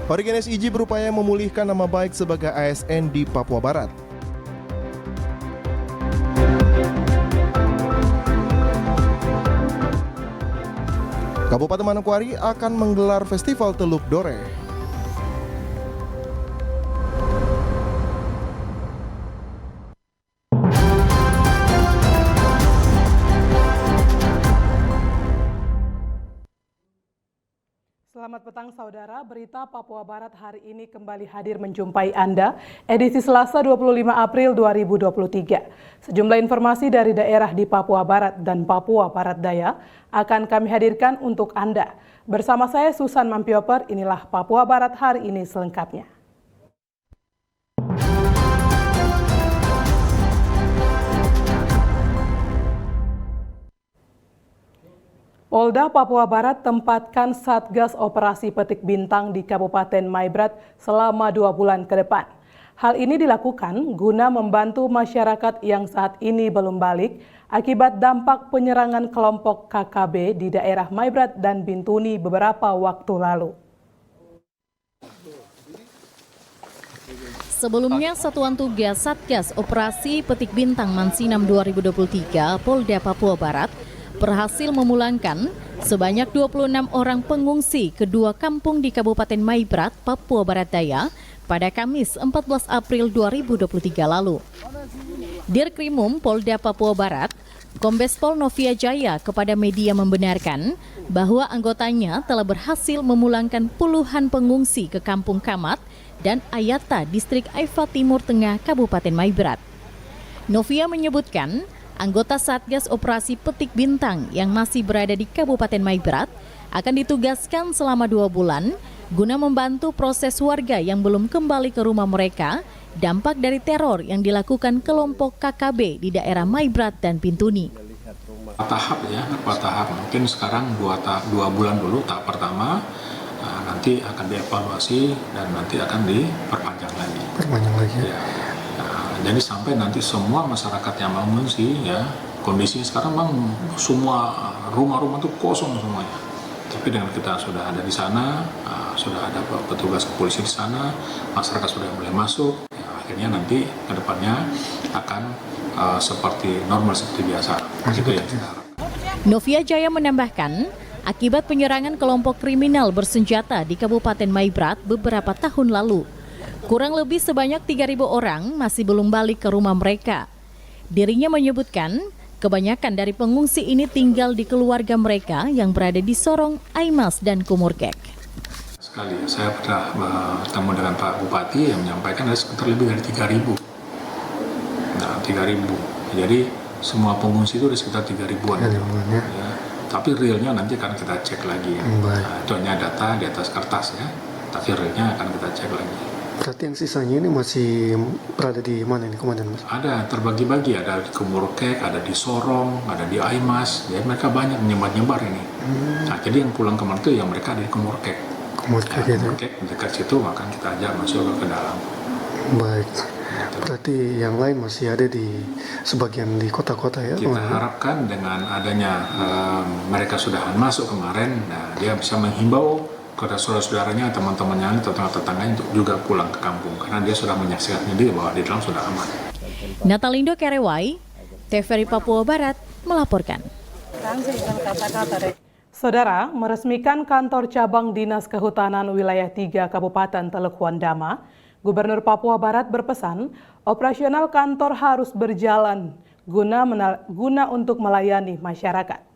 Origines IJI berupaya memulihkan nama baik sebagai ASN di Papua Barat. Kabupaten Manokwari akan menggelar Festival Teluk Dore. Selamat petang saudara, berita Papua Barat hari ini kembali hadir menjumpai Anda, edisi Selasa 25 April 2023. Sejumlah informasi dari daerah di Papua Barat dan Papua Barat Daya akan kami hadirkan untuk Anda. Bersama saya Susan Mampioper, inilah Papua Barat hari ini selengkapnya. Polda Papua Barat tempatkan Satgas Operasi Petik Bintang di Kabupaten Maibrat selama 2 bulan ke depan. Hal ini dilakukan guna membantu masyarakat yang saat ini belum balik akibat dampak penyerangan kelompok KKB di daerah Maibrat dan Bintuni beberapa waktu lalu. Sebelumnya, Satuan Tugas Satgas Operasi Petik Bintang Mansinam 2023 Polda Papua Barat berhasil memulangkan sebanyak 26 orang pengungsi ke 2 kampung di Kabupaten Maibrat, Papua Barat Daya pada Kamis 14 April 2023 lalu. Dirkrimum Polda Papua Barat, Kombes Pol Novia Jaya kepada media membenarkan bahwa anggotanya telah berhasil memulangkan puluhan pengungsi ke Kampung Kamat dan Ayata, Distrik Aifa Timur Tengah, Kabupaten Maibrat. Novia menyebutkan anggota Satgas Operasi Petik Bintang yang masih berada di Kabupaten Maibrat akan ditugaskan selama 2 bulan guna membantu proses warga yang belum kembali ke rumah mereka dampak dari teror yang dilakukan kelompok KKB di daerah Maibrat dan Bintuni. Tahap mungkin sekarang 2 bulan dulu tahap pertama, nanti akan dievaluasi dan nanti akan diperpanjang lagi. Ya. Jadi sampai nanti semua masyarakat yang mengungsi, ya kondisinya sekarang memang semua rumah-rumah itu kosong semuanya. Tapi dengan kita sudah ada di sana, sudah ada petugas kepolisian di sana, masyarakat sudah mulai masuk, ya, akhirnya nanti ke depannya akan seperti normal seperti biasa. Gitu ya. Novia Jaya menambahkan, akibat penyerangan kelompok kriminal bersenjata di Kabupaten Maibrat beberapa tahun lalu, kurang lebih sebanyak 3.000 orang masih belum balik ke rumah mereka. Dirinya menyebutkan, kebanyakan dari pengungsi ini tinggal di keluarga mereka yang berada di Sorong, Aimas, dan Kumurkek. Sekali, saya pernah bertemu dengan Pak Bupati yang menyampaikan ada sekitar lebih dari 3.000. Nah, 3.000. Jadi semua pengungsi itu ada sekitar 3.000-an. Ya. Tapi realnya nanti akan kita cek lagi. Ya. Nah, itu hanya data di atas kertas ya. Tapi realnya akan kita cek lagi. Berarti yang sisanya ini masih berada di mana ini, Komandan? Ada, terbagi-bagi, ada di Kumurkek, ada di Sorong, ada di Aimas, jadi mereka banyak menyebar-nyebar ini. Nah, jadi yang pulang kemarin itu yang mereka ada di Kumurkek. Kumurkek, dekat situ, maka kita ajak masuk ke dalam. Baik, berarti yang lain masih ada di sebagian di kota-kota ya? Kita harapkan dengan adanya mereka sudah masuk kemarin, nah, dia bisa menghimbau kepada saudara-saudaranya, teman-temannya, tetangga-tetangganya untuk juga pulang ke kampung karena dia sudah menyaksikan sendiri bahwa di dalam sudah aman. Natalindo Kerewai, TVRI Papua Barat melaporkan. Saudara, meresmikan kantor cabang Dinas Kehutanan Wilayah 3 Kabupaten Teluk Wandama, Gubernur Papua Barat berpesan operasional kantor harus berjalan guna untuk melayani masyarakat.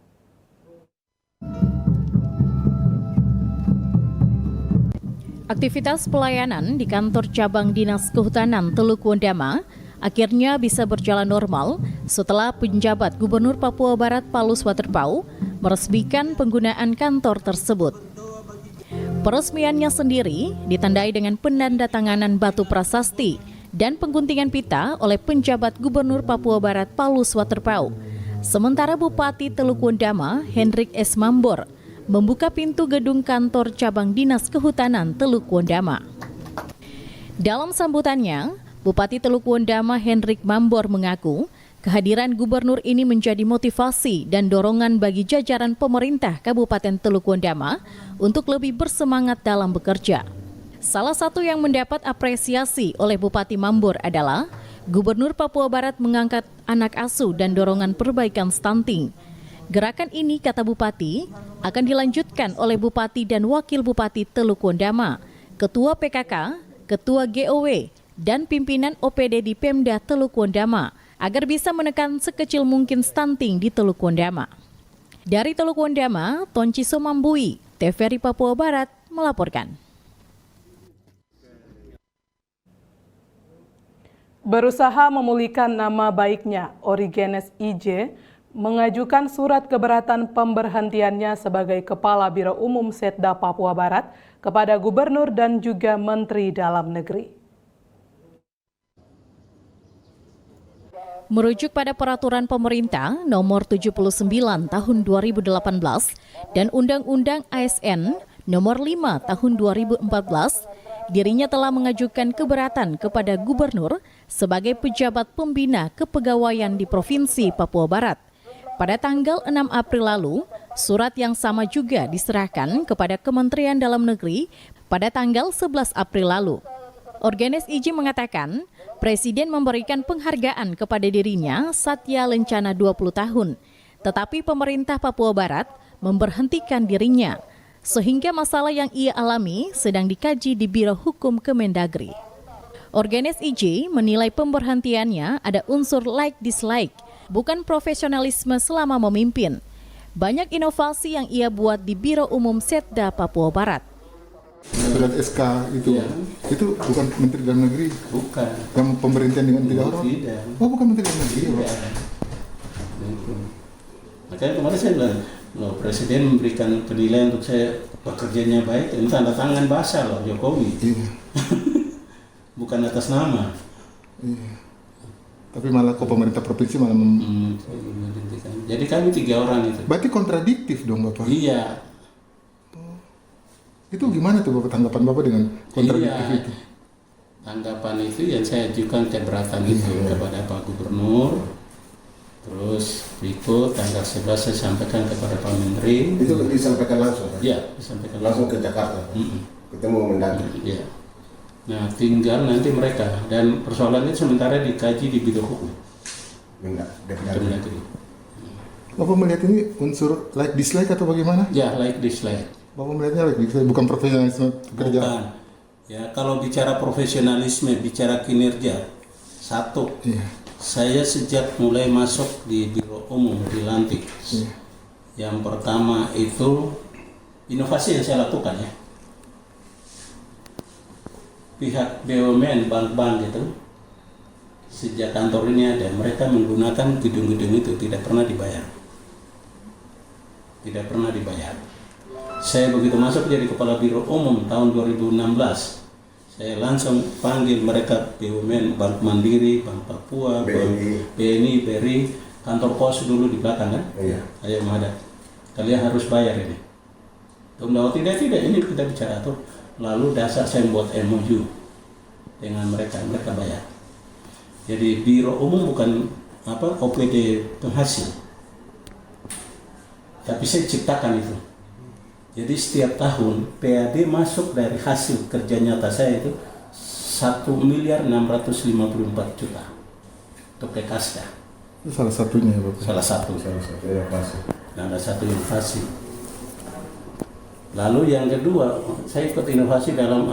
Aktivitas pelayanan di kantor cabang Dinas Kehutanan Teluk Wandama akhirnya bisa berjalan normal setelah penjabat Gubernur Papua Barat Palus Waterpau meresmikan penggunaan kantor tersebut. Peresmiannya sendiri ditandai dengan penandatanganan batu prasasti dan pengguntingan pita oleh penjabat Gubernur Papua Barat Palus Waterpau. Sementara Bupati Teluk Wandama Hendrik S. Mambor membuka pintu gedung kantor cabang Dinas Kehutanan Teluk Wandama. Dalam sambutannya, Bupati Teluk Wandama Hendrik Mambor mengaku kehadiran gubernur ini menjadi motivasi dan dorongan bagi jajaran pemerintah Kabupaten Teluk Wandama untuk lebih bersemangat dalam bekerja. Salah satu yang mendapat apresiasi oleh Bupati Mambor adalah Gubernur Papua Barat mengangkat anak asuh dan dorongan perbaikan stunting. Gerakan ini, kata Bupati, akan dilanjutkan oleh Bupati dan Wakil Bupati Teluk Wondama, Ketua PKK, Ketua GOW, dan pimpinan OPD di Pemda Teluk Wondama agar bisa menekan sekecil mungkin stunting di Teluk Wondama. Dari Teluk Wondama, Tonciso Mambui, TVRI Papua Barat melaporkan. Berusaha memulihkan nama baiknya, Origenes IJ mengajukan surat keberatan pemberhentiannya sebagai Kepala Biro Umum Setda Papua Barat kepada Gubernur dan juga Menteri Dalam Negeri. Merujuk pada Peraturan Pemerintah Nomor 79 Tahun 2018 dan Undang-Undang ASN Nomor 5 Tahun 2014, dirinya telah mengajukan keberatan kepada Gubernur sebagai pejabat pembina kepegawaian di Provinsi Papua Barat. Pada tanggal 6 April lalu, surat yang sama juga diserahkan kepada Kementerian Dalam Negeri pada tanggal 11 April lalu. Origenes IJ mengatakan, Presiden memberikan penghargaan kepada dirinya Satya Lencana 20 tahun, tetapi pemerintah Papua Barat memberhentikan dirinya, sehingga masalah yang ia alami sedang dikaji di Biro Hukum Kemendagri. Origenes IJ menilai pemberhentiannya ada unsur like-dislike, bukan profesionalisme selama memimpin. Banyak inovasi yang ia buat di Biro Umum Setda Papua Barat. Surat SK itu bukan Menteri Dalam Negeri, bukan. Yang pemberhentian dengan 3 orang. Tidak. Oh, bukan Menteri Dalam Negeri. Tidak. Makanya kemarin saya bilang, loh, Presiden memberikan penilaian untuk saya pekerjaannya baik, ini tanda tangan basah loh Jokowi. Iya. Bukan atas nama. Iya. Tapi malah kok pemerintah provinsi malah Jadi kami 3 orang itu. Berarti kontradiktif dong Bapak. Iya. Itu gimana tuh Bapak, tanggapan Bapak dengan kontradiktif itu? Tanggapan itu yang saya ajukan keberatan itu kepada Pak Gubernur. Terus berikut tanggal 11 saya sampaikan kepada Pak Menteri. Itu disampaikan langsung kan? Iya, disampaikan Langsung ke Jakarta. Ketemu Mendagri. Iya. Nah, tinggal nanti mereka, dan persoalan itu sementara dikaji di Biro Hukum Kemendagri. Bapak melihat ini unsur like dislike atau bagaimana? Ya, like dislike. Bapak melihatnya like dislike, bukan profesionalisme kerja. Bukan. Ya, kalau bicara profesionalisme, bicara kinerja, satu. Iya. Saya sejak mulai masuk di Biro Umum dilantik. Iya. Yang pertama itu inovasi yang saya lakukan ya. Pihak BUMN, bank-bank itu, sejak kantor ini ada, mereka menggunakan gedung-gedung itu tidak pernah dibayar. Tidak pernah dibayar. Saya begitu masuk jadi Kepala Biro Umum tahun 2016, saya langsung panggil mereka BUMN, Bank Mandiri, Bank Papua, BNI, BRI, kantor pos dulu di belakang kan? Iya. Ayo menghadap. Kalian harus bayar ini. Tidak, ini kita bicara tuh. Lalu dasar saya buat MOU dengan mereka bayar. Jadi Biro Umum bukan OPD penghasil, tapi saya ciptakan itu. Jadi setiap tahun PAD masuk dari hasil kerja nyata saya itu 1.654 juta untuk Kekasda. Itu salah satunya ya Bapak. Salah satu inovasi. Nah, ada satu inovasi. Lalu yang kedua, saya ikut inovasi dalam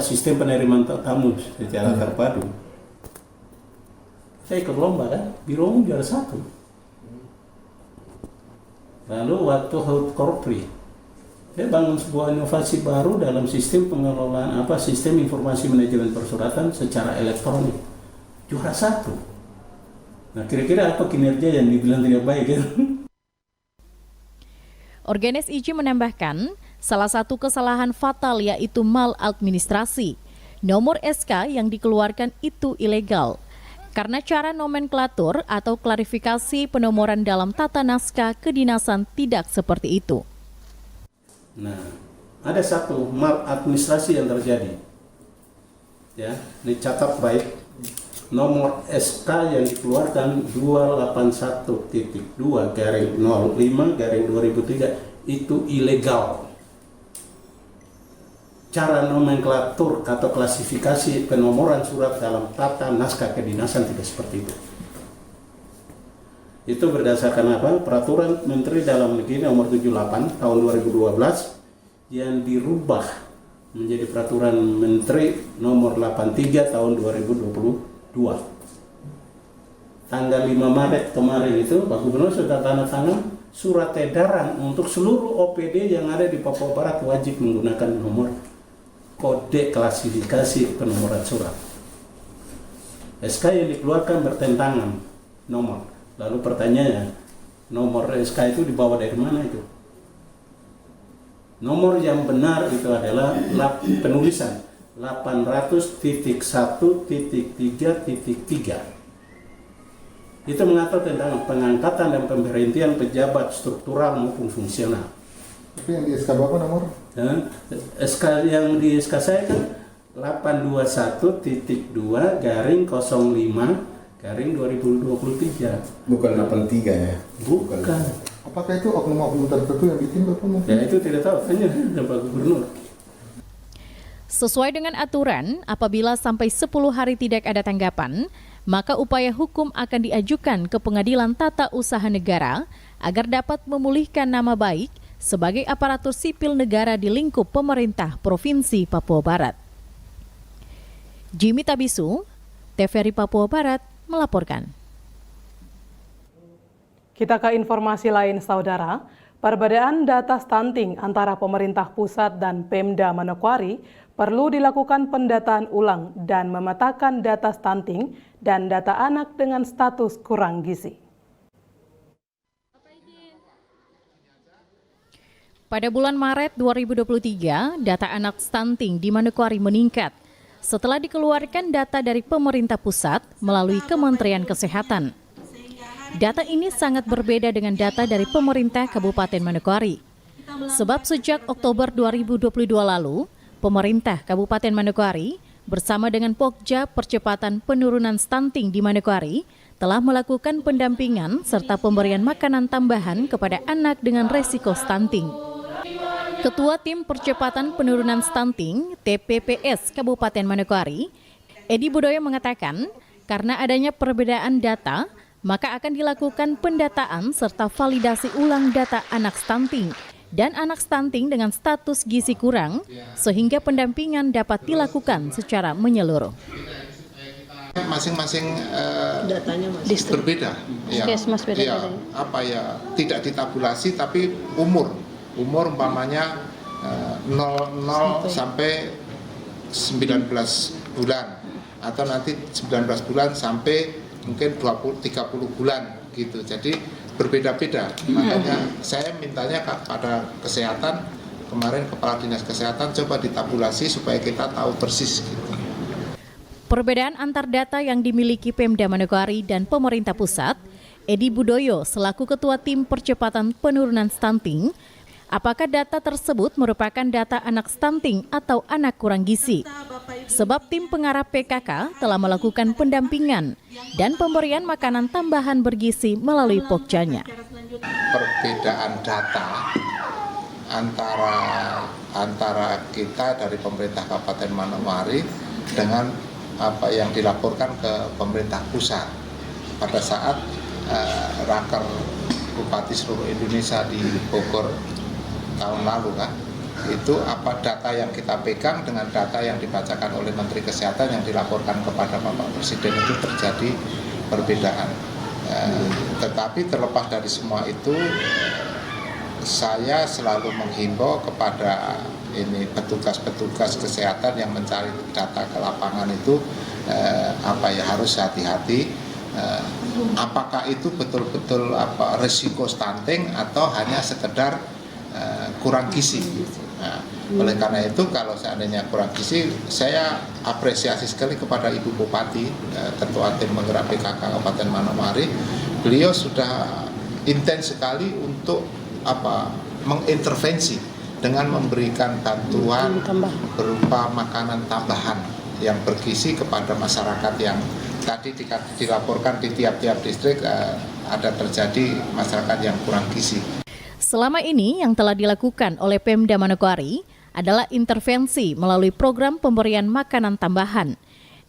sistem penerimaan tamu secara terpadu. Saya ikut lomba kan, Biro Umum juara 1. Lalu waktu HUT Korpri, saya bangun sebuah inovasi baru dalam sistem pengelolaan sistem informasi manajemen persuratan secara elektronik, juara 1. Nah, kira-kira apa kinerja yang dibilang tidak baik ya? Origenes IJ menambahkan, salah satu kesalahan fatal yaitu maladministrasi. Nomor SK yang dikeluarkan itu ilegal, karena cara nomenklatur atau klarifikasi penomoran dalam tata naskah kedinasan tidak seperti itu. Nah, ada satu maladministrasi yang terjadi. Ya, dicatat baik. Nomor SK yang dikeluarkan 281.2/05/2003 itu ilegal. cara nomenklatur atau klasifikasi penomoran surat dalam tata naskah kedinasan tidak seperti itu. Itu berdasarkan apa? Peraturan Menteri Dalam Negeri nomor 78 tahun 2012 yang dirubah menjadi Peraturan Menteri nomor 83 tahun 2022. Tanggal 5 Maret kemarin itu Pak Gubernur sudah tanda tangan surat edaran untuk seluruh OPD yang ada di Papua Barat wajib menggunakan nomor kode klasifikasi penomoran surat. SK yang dikeluarkan bertentangan nomor. Lalu pertanyaannya, nomor SK itu dibawa dari mana itu? Nomor yang benar itu adalah penulisan 800.1.3.3. Itu mengatur tentang pengangkatan dan pemberhentian pejabat struktural maupun fungsional. Tapi yang di SK berapa nomor? SK yang di SK saya kan 821.2/05/2023. Bukan 83 ya? Bukan. Apakah itu oknum-oknum tertentu yang bikin Bapak mungkin? Ya itu tidak tahu, tanya Pak Gubernur. Sesuai dengan aturan, apabila sampai 10 hari tidak ada tanggapan, maka upaya hukum akan diajukan ke Pengadilan Tata Usaha Negara agar dapat memulihkan nama baik sebagai aparatur sipil negara di lingkup pemerintah Provinsi Papua Barat. Jimmy Tabisu, TVRI Papua Barat melaporkan. Kita ke informasi lain, Saudara. Perbedaan data stunting antara pemerintah pusat dan Pemda Manokwari perlu dilakukan pendataan ulang dan memetakan data stunting dan data anak dengan status kurang gizi. Pada bulan Maret 2023, data anak stunting di Manokwari meningkat setelah dikeluarkan data dari pemerintah pusat melalui Kementerian Kesehatan. Data ini sangat berbeda dengan data dari pemerintah Kabupaten Manokwari. Sebab sejak Oktober 2022 lalu, pemerintah Kabupaten Manokwari bersama dengan Pokja Percepatan Penurunan Stunting di Manokwari telah melakukan pendampingan serta pemberian makanan tambahan kepada anak dengan resiko stunting. Ketua Tim Percepatan Penurunan Stunting TPPS Kabupaten Manokwari, Edi Budoyo mengatakan, karena adanya perbedaan data, maka akan dilakukan pendataan serta validasi ulang data anak stunting dan anak stunting dengan status gizi kurang, sehingga pendampingan dapat dilakukan secara menyeluruh. Masing-masing datanya berbeda, ya, tidak ditabulasi tapi umur umpamanya 0 sampai 19 bulan atau nanti 19 bulan sampai mungkin 20-30 bulan gitu. Jadi berbeda-beda. Makanya saya mintanya pada kesehatan, kemarin Kepala Dinas Kesehatan coba ditabulasi supaya kita tahu persis gitu. Perbedaan antar data yang dimiliki Pemda Manokwari dan pemerintah pusat, Edi Budoyo selaku Ketua Tim Percepatan Penurunan Stunting, apakah data tersebut merupakan data anak stunting atau anak kurang gizi? Sebab tim pengarah PKK telah melakukan pendampingan dan pemberian makanan tambahan bergizi melalui Pokjanya. Perbedaan data antara kita dari pemerintah Kabupaten Manokwari dengan apa yang dilaporkan ke pemerintah pusat pada saat Raker Bupati seluruh Indonesia di Bogor tahun lalu kan, itu apa data yang kita pegang dengan data yang dibacakan oleh Menteri Kesehatan yang dilaporkan kepada Bapak Presiden itu terjadi perbedaan. Tetapi terlepas dari semua itu, saya selalu menghimbau kepada petugas-petugas kesehatan yang mencari data ke lapangan itu harus hati-hati. Apakah itu betul-betul resiko stunting atau hanya sekedar kurang gizi. Nah, oleh karena itu kalau seandainya kurang gizi, saya apresiasi sekali kepada Ibu Bupati, Ketua Tim Penggerak PKK Kabupaten Manokwari. Beliau sudah intens sekali untuk mengintervensi dengan memberikan bantuan berupa makanan tambahan yang bergizi kepada masyarakat yang tadi dilaporkan di tiap-tiap distrik ada terjadi masyarakat yang kurang gizi. Selama ini yang telah dilakukan oleh Pemda Manokwari adalah intervensi melalui program pemberian makanan tambahan.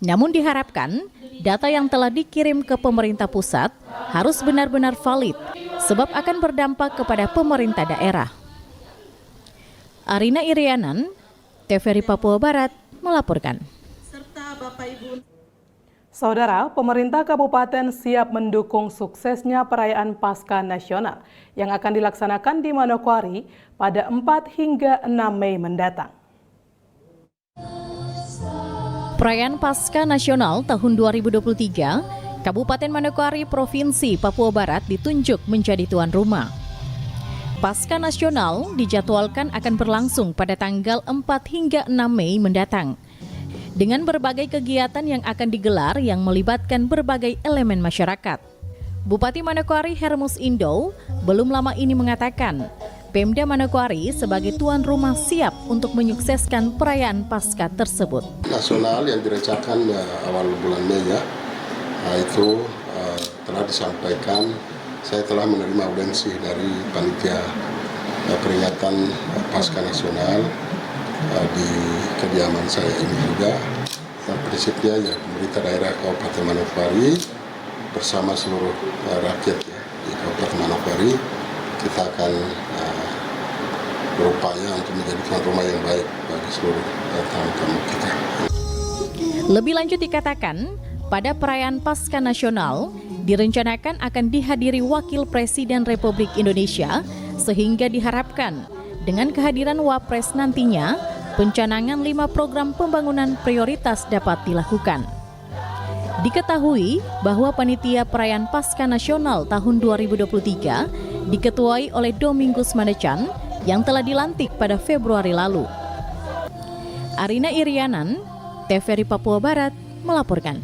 Namun diharapkan data yang telah dikirim ke pemerintah pusat harus benar-benar valid sebab akan berdampak kepada pemerintah daerah. Arina Irianan, TVRI Papua Barat melaporkan. Saudara, pemerintah kabupaten siap mendukung suksesnya perayaan Paskah Nasional yang akan dilaksanakan di Manokwari pada 4 hingga 6 Mei mendatang. Perayaan Paskah Nasional tahun 2023, Kabupaten Manokwari, Provinsi Papua Barat ditunjuk menjadi tuan rumah. Paskah Nasional dijadwalkan akan berlangsung pada tanggal 4 hingga 6 Mei mendatang. Dengan berbagai kegiatan yang akan digelar yang melibatkan berbagai elemen masyarakat. Bupati Manokwari Hermus Indo belum lama ini mengatakan, Pemda Manokwari sebagai tuan rumah siap untuk menyukseskan perayaan Paskah tersebut. Nasional yang direncanakan awal bulan Mei itu telah disampaikan, saya telah menerima audensi dari panitia peringatan Paskah Nasional di kediaman saya ini juga. Dan prinsipnya ya pemerintah daerah Kabupaten Manokwari bersama seluruh rakyat di Kabupaten Manokwari kita akan berupaya untuk menjadi tuan rumah yang baik bagi seluruh tamu-tamu kita. Lebih lanjut dikatakan, pada perayaan Paskah Nasional direncanakan akan dihadiri Wakil Presiden Republik Indonesia sehingga diharapkan dengan kehadiran Wapres nantinya, pencanangan 5 program pembangunan prioritas dapat dilakukan. Diketahui bahwa panitia perayaan Paskah Nasional tahun 2023 diketuai oleh Domingus Mandecan yang telah dilantik pada Februari lalu. Arina Irianan, TVRI Papua Barat melaporkan.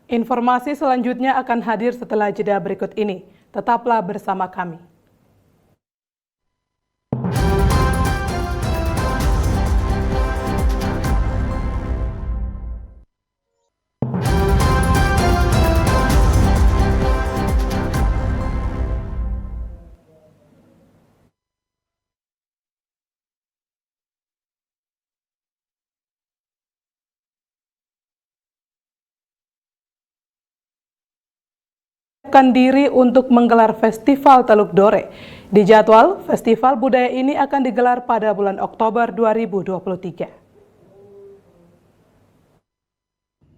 Informasi selanjutnya akan hadir setelah jeda berikut ini. Tetaplah bersama kami. Diri untuk menggelar Festival Teluk Dore. Dijadwal, festival budaya ini akan digelar pada bulan Oktober 2023.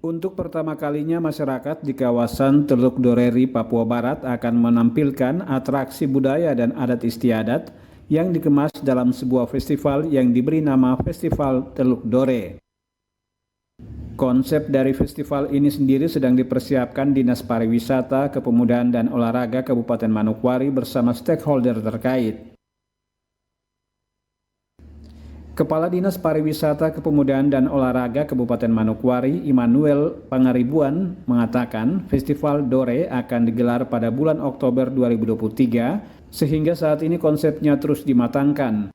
Untuk pertama kalinya masyarakat di kawasan Teluk Doreri, Papua Barat akan menampilkan atraksi budaya dan adat istiadat yang dikemas dalam sebuah festival yang diberi nama Festival Teluk Dore. Konsep dari festival ini sendiri sedang dipersiapkan Dinas Pariwisata, Kepemudaan dan Olahraga Kabupaten Manokwari bersama stakeholder terkait. Kepala Dinas Pariwisata, Kepemudaan dan Olahraga Kabupaten Manokwari, Immanuel Pangaribuan, mengatakan Festival Dore akan digelar pada bulan Oktober 2023, sehingga saat ini konsepnya terus dimatangkan.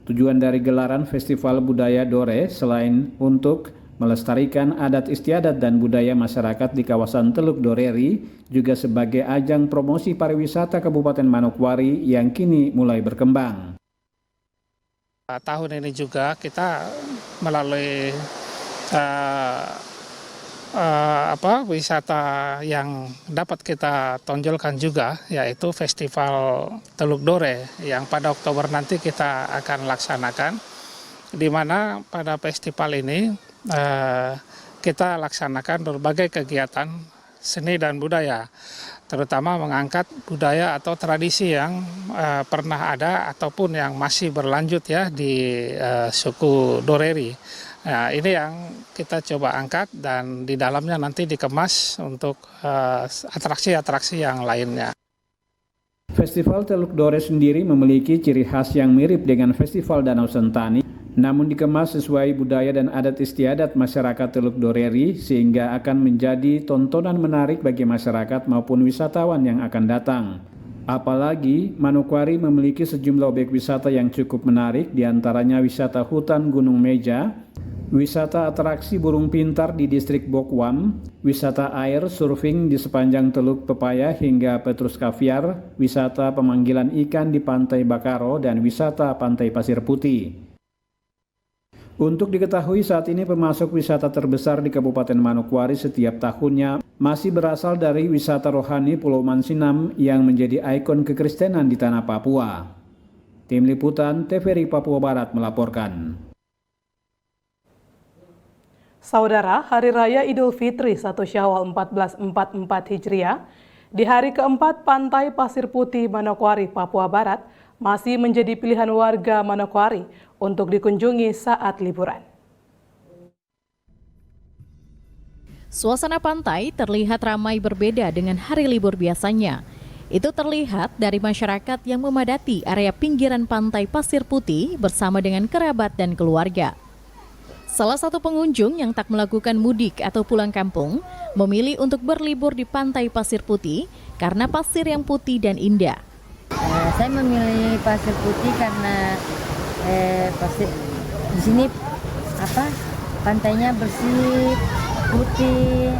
Tujuan dari gelaran Festival Budaya Dore selain untuk melestarikan adat istiadat dan budaya masyarakat di kawasan Teluk Doreri, juga sebagai ajang promosi pariwisata Kabupaten Manokwari yang kini mulai berkembang. Tahun ini juga kita melalui wisata yang dapat kita tonjolkan juga, yaitu Festival Teluk Dore yang pada Oktober nanti kita akan laksanakan, di mana pada festival ini kita laksanakan berbagai kegiatan seni dan budaya, terutama mengangkat budaya atau tradisi yang pernah ada ataupun yang masih berlanjut ya di suku Doreri. Nah, ini yang kita coba angkat dan di dalamnya nanti dikemas untuk atraksi-atraksi yang lainnya. Festival Teluk Dore sendiri memiliki ciri khas yang mirip dengan Festival Danau Sentani, namun dikemas sesuai budaya dan adat istiadat masyarakat Teluk Doreri sehingga akan menjadi tontonan menarik bagi masyarakat maupun wisatawan yang akan datang. Apalagi Manokwari memiliki sejumlah objek wisata yang cukup menarik, diantaranya wisata hutan Gunung Meja, wisata atraksi burung pintar di distrik Bokwam, wisata air surfing di sepanjang Teluk Pepaya hingga Petrus Kaviar, wisata pemanggilan ikan di Pantai Bakaro, dan wisata Pantai Pasir Putih. Untuk diketahui saat ini pemasok wisata terbesar di Kabupaten Manokwari setiap tahunnya masih berasal dari wisata rohani Pulau Mansinam yang menjadi ikon kekristenan di tanah Papua. Tim Liputan TVRI Papua Barat melaporkan. Saudara, Hari Raya Idul Fitri 1 Syawal 1444 Hijriah, di hari keempat Pantai Pasir Putih Manokwari, Papua Barat, masih menjadi pilihan warga Manokwari untuk dikunjungi saat liburan. Suasana pantai terlihat ramai berbeda dengan hari libur biasanya. Itu terlihat dari masyarakat yang memadati area pinggiran Pantai Pasir Putih bersama dengan kerabat dan keluarga. Salah satu pengunjung yang tak melakukan mudik atau pulang kampung memilih untuk berlibur di Pantai Pasir Putih karena pasir yang putih dan indah. Saya memilih Pasir Putih karena pasir di sini pantainya bersih, putih.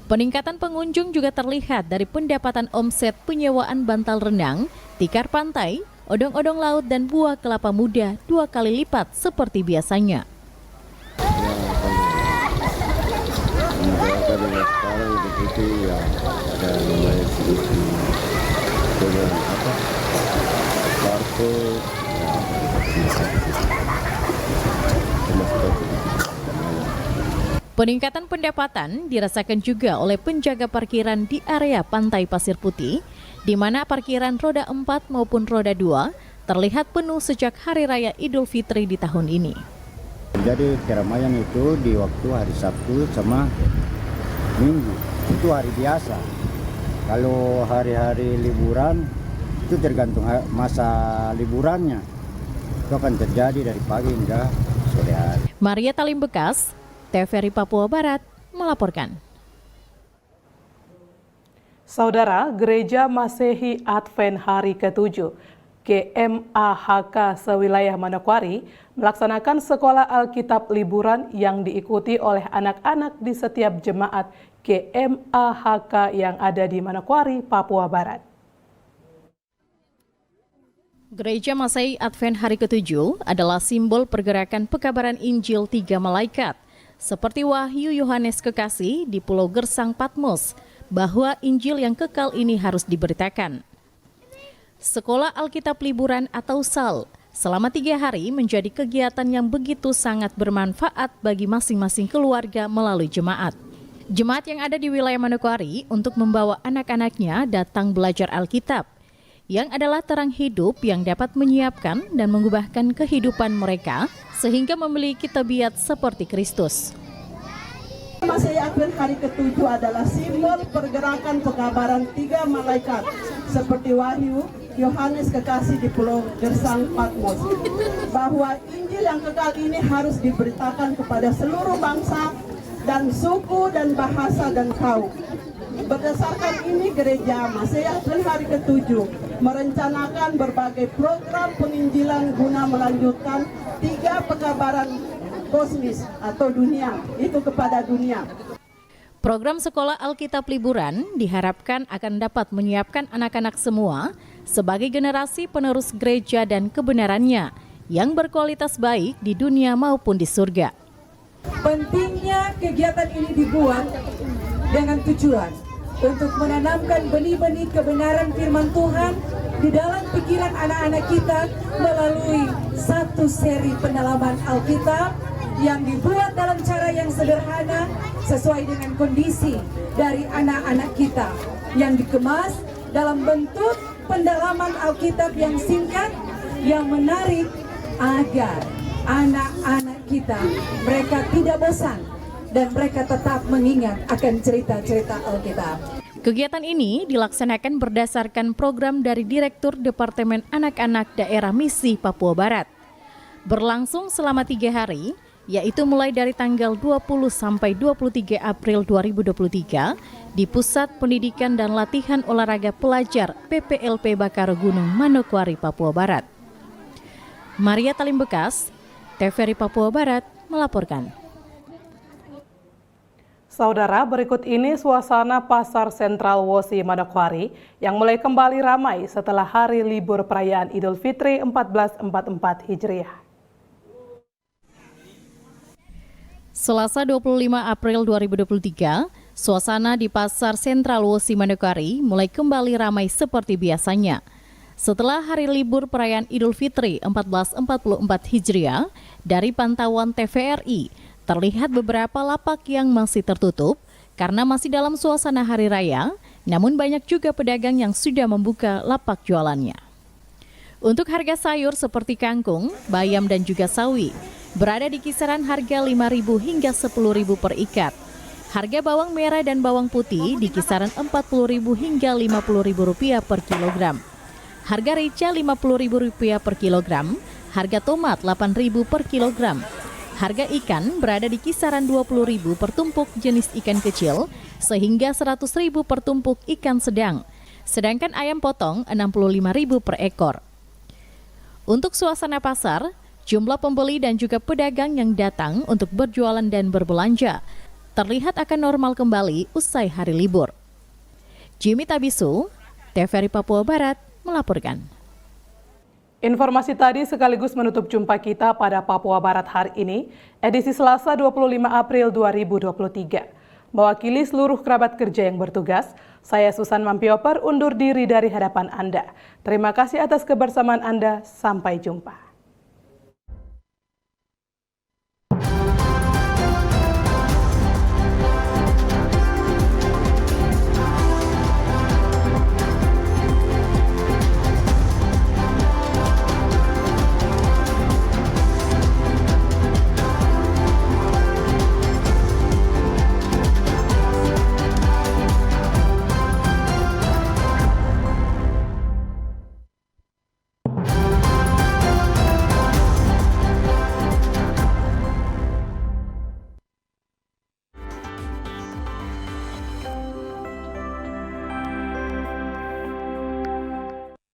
Peningkatan pengunjung juga terlihat dari pendapatan omset penyewaan bantal renang, tikar pantai, odong-odong laut dan buah kelapa muda 2 kali lipat seperti biasanya. Sekarang begitu ya ada lumayan sedikit dengan kartu Peningkatan pendapatan dirasakan juga oleh penjaga parkiran di area Pantai Pasir Putih, di mana parkiran roda 4 maupun roda 2 terlihat penuh sejak Hari Raya Idul Fitri di tahun ini. Jadi keramaian itu di waktu hari Sabtu sama Minggu, itu hari biasa. Kalau hari-hari liburan, itu tergantung masa liburannya. Itu akan terjadi dari pagi hingga sore hari. Maria Talim Bekas, TVRI Papua Barat, melaporkan. Saudara, Gereja Masehi Advent Hari ke-7 GMAHK sewilayah Manokwari melaksanakan sekolah Alkitab liburan yang diikuti oleh anak-anak di setiap jemaat GMAHK yang ada di Manokwari, Papua Barat. Gereja Masehi Advent Hari ke-7 adalah simbol pergerakan pekabaran Injil 3 malaikat, seperti Wahyu Yohanes Kekasih di Pulau Gersang Patmos, bahwa Injil yang kekal ini harus diberitakan. Sekolah Alkitab liburan atau SAL selama 3 hari menjadi kegiatan yang begitu sangat bermanfaat bagi masing-masing keluarga melalui jemaat. Jemaat yang ada di wilayah Manokwari untuk membawa anak-anaknya datang belajar Alkitab, yang adalah terang hidup yang dapat menyiapkan dan mengubahkan kehidupan mereka sehingga memiliki tabiat seperti Kristus. Masehi Advent Hari ke-7 adalah simbol pergerakan pekabaran 3 malaikat seperti Wahyu Yohanes Kekasih di Pulau Gersang Patmos, bahwa Injil yang kekal ini harus diberitakan kepada seluruh bangsa dan suku dan bahasa dan kaum. Berdasarkan ini, Gereja Masehi Advent Hari ke-7 merencanakan berbagai program penginjilan guna melanjutkan 3 pekabaran kosmis atau dunia, itu kepada dunia. Program sekolah Alkitab liburan diharapkan akan dapat menyiapkan anak-anak semua sebagai generasi penerus gereja dan kebenarannya yang berkualitas baik di dunia maupun di surga. Pentingnya kegiatan ini dibuat dengan tujuan untuk menanamkan benih-benih kebenaran firman Tuhan di dalam pikiran anak-anak kita melalui satu seri pendalaman Alkitab yang dibuat dalam cara yang sederhana sesuai dengan kondisi dari anak-anak kita, yang dikemas dalam bentuk pendalaman Alkitab yang singkat, yang menarik agar anak-anak kita mereka tidak bosan dan mereka tetap mengingat akan cerita-cerita Alkitab. Kegiatan ini dilaksanakan berdasarkan program dari Direktur Departemen Anak-anak Daerah Misi Papua Barat. Berlangsung selama 3 hari, yaitu mulai dari tanggal 20 sampai 23 April 2023 di Pusat Pendidikan dan Latihan Olahraga Pelajar PPLP Bakaro Gunung Manokwari, Papua Barat. Maria Talim Bekas, TVRI Papua Barat melaporkan. Saudara, berikut ini suasana Pasar Sentral Wosi Manokwari yang mulai kembali ramai setelah hari libur perayaan Idul Fitri 1444 Hijriah. Selasa 25 April 2023, suasana di Pasar Sentral Wosi Manokwari mulai kembali ramai seperti biasanya. Setelah hari libur perayaan Idul Fitri 1444 Hijriah, dari pantauan TVRI, terlihat beberapa lapak yang masih tertutup karena masih dalam suasana hari raya, namun banyak juga pedagang yang sudah membuka lapak jualannya. Untuk harga sayur seperti kangkung, bayam dan juga sawi, berada di kisaran harga Rp5.000 hingga Rp10.000 per ikat. Harga bawang merah dan bawang putih di kisaran Rp40.000 hingga Rp50.000 per kilogram. Harga rica Rp50.000 per kilogram, harga tomat Rp8.000 per kilogram. Harga ikan berada di kisaran Rp20.000 per tumpuk jenis ikan kecil sehingga Rp100.000 per tumpuk ikan sedang. Sedangkan ayam potong Rp65.000 per ekor. Untuk suasana pasar, jumlah pembeli dan juga pedagang yang datang untuk berjualan dan berbelanja terlihat akan normal kembali usai hari libur. Jimmy Tabisu, TVRI Papua Barat melaporkan. Informasi tadi sekaligus menutup jumpa kita pada Papua Barat hari ini, edisi Selasa 25 April 2023. Mewakili seluruh kerabat kerja yang bertugas, saya Susan Mampioper undur diri dari hadapan Anda. Terima kasih atas kebersamaan Anda, sampai jumpa.